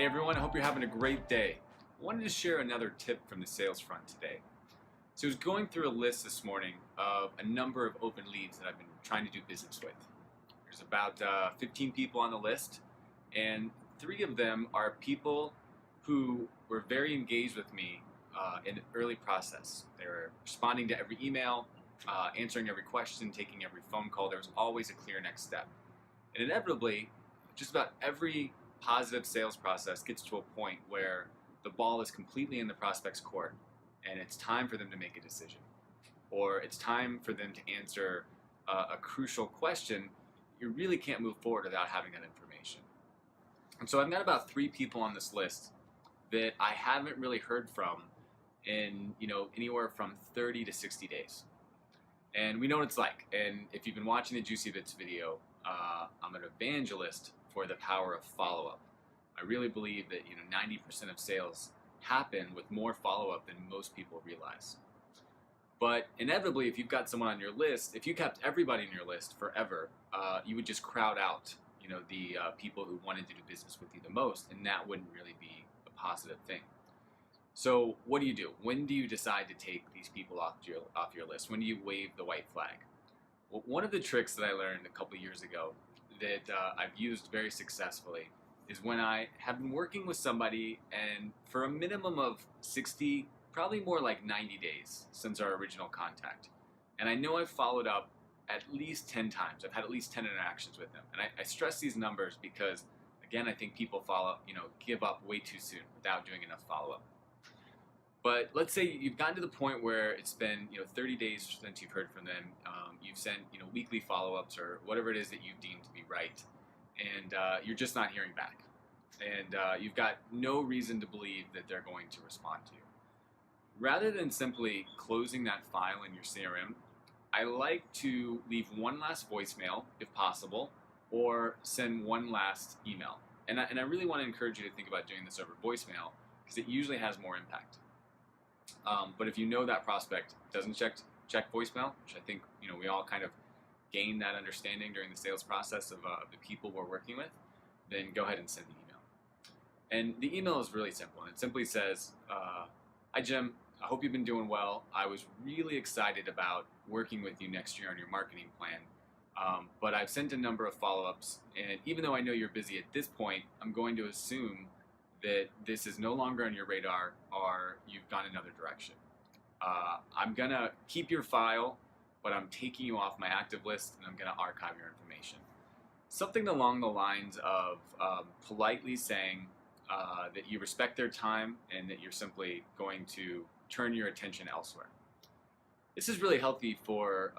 Hey everyone, I hope you're having a great day. I wanted to share another tip from the sales front today. So I was going through a list this morning of a number of open leads that I've been trying to do business with. There's about 15 people on the list, and 3 of them are people who were very engaged with me in the early process. They were responding to every email, answering every question, taking every phone call. There was always a clear next step. And inevitably, just about every positive sales process gets to a point where the ball is completely in the prospect's court and it's time for them to make a decision, or it's time for them to answer a crucial question. You really can't move forward without having that information. And so I've got about 3 people on this list that I haven't really heard from in anywhere from 30 to 60 days. And we know what it's like. And if you've been watching the Juicy Bits video, I'm an evangelist for the power of follow-up. I really believe that 90% of sales happen with more follow-up than most people realize. But inevitably, if you've got someone on your list, if you kept everybody on your list forever, you would just crowd out the people who wanted to do business with you the most, and that wouldn't really be a positive thing. So what do? When do you decide to take these people off your list? When do you wave the white flag? Well, one of the tricks that I learned a couple years ago that I've used very successfully is when I have been working with somebody and for a minimum of 60, probably more like 90 days since our original contact. And I know I've followed up at least 10 times. I've had at least 10 interactions with them. And I stress these numbers because, again, I think people give up way too soon without doing enough follow-up. But let's say you've gotten to the point where it's been 30 days since you've heard from them. You've sent weekly follow-ups or whatever it is that you deem to be right, and you're just not hearing back. And you've got no reason to believe that they're going to respond to you. Rather than simply closing that file in your CRM, I like to leave one last voicemail if possible, or send one last email. And I really want to encourage you to think about doing this over voicemail because it usually has more impact. But if you know that prospect doesn't check voicemail, which I think we all kind of gain that understanding during the sales process of the people we're working with, then go ahead and send the email. And the email is really simple. And it simply says, "Hi Jim, I hope you've been doing well. I was really excited about working with you next year on your marketing plan. But I've sent a number of follow-ups, and even though I know you're busy at this point, I'm going to assume that this is no longer on your radar or you've gone another direction. I'm going to keep your file, but I'm taking you off my active list and I'm going to archive your information." Something along the lines of politely saying that you respect their time and that you're simply going to turn your attention elsewhere. This is really healthy for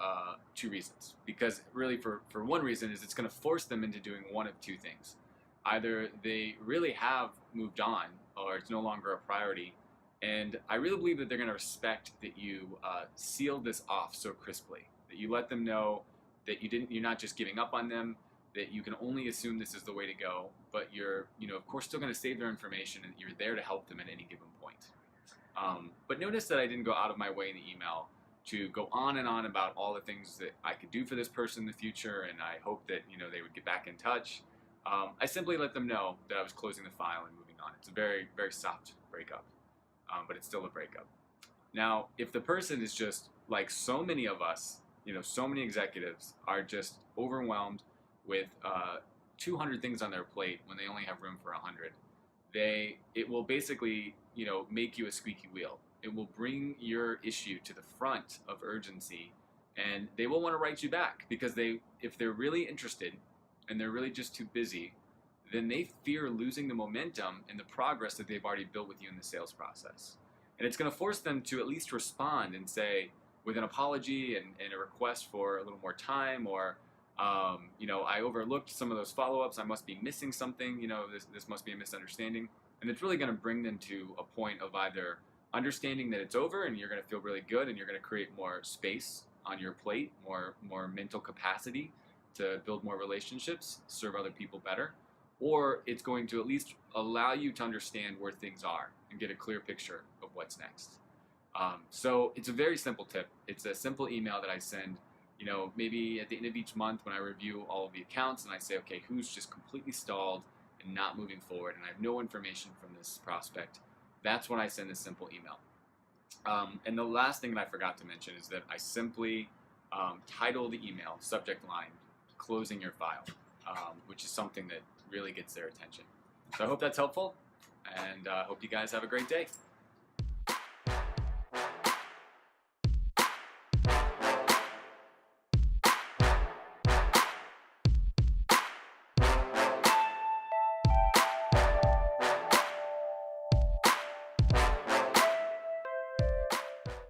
2 reasons. Because really for one reason is it's going to force them into doing one of 2 things. Either they really have moved on or it's no longer a priority. And I really believe that they're going to respect that you sealed this off so crisply, that you let them know that you're not just giving up on them, that you can only assume this is the way to go, but you're, of course, still going to save their information and you're there to help them at any given point. But notice that I didn't go out of my way in the email to go on and on about all the things that I could do for this person in the future, and I hope that they would get back in touch. I simply let them know that I was closing the file and moving on. It's a very, very soft breakup, but it's still a breakup. Now, if the person is just like so many of us, so many executives are just overwhelmed with 200 things on their plate when they only have room for 100, it will basically make you a squeaky wheel. It will bring your issue to the front of urgency, and they will want to write you back because if they're really interested and they're really just too busy, then they fear losing the momentum and the progress that they've already built with you in the sales process. And it's going to force them to at least respond and say, with an apology and a request for a little more time, or I overlooked some of those follow-ups. I must be missing something. This must be a misunderstanding. And it's really going to bring them to a point of either understanding that it's over and you're going to feel really good and you're going to create more space on your plate, more mental capacity to build more relationships, serve other people better, or it's going to at least allow you to understand where things are and get a clear picture of what's next. So it's a very simple tip. It's a simple email that I send, maybe at the end of each month when I review all of the accounts and I say, okay, who's just completely stalled and not moving forward, and I have no information from this prospect, that's when I send a simple email. And the last thing that I forgot to mention is that I simply title the email, subject line, closing your file, which is something that really gets their attention. So I hope that's helpful, and hope you guys have a great day.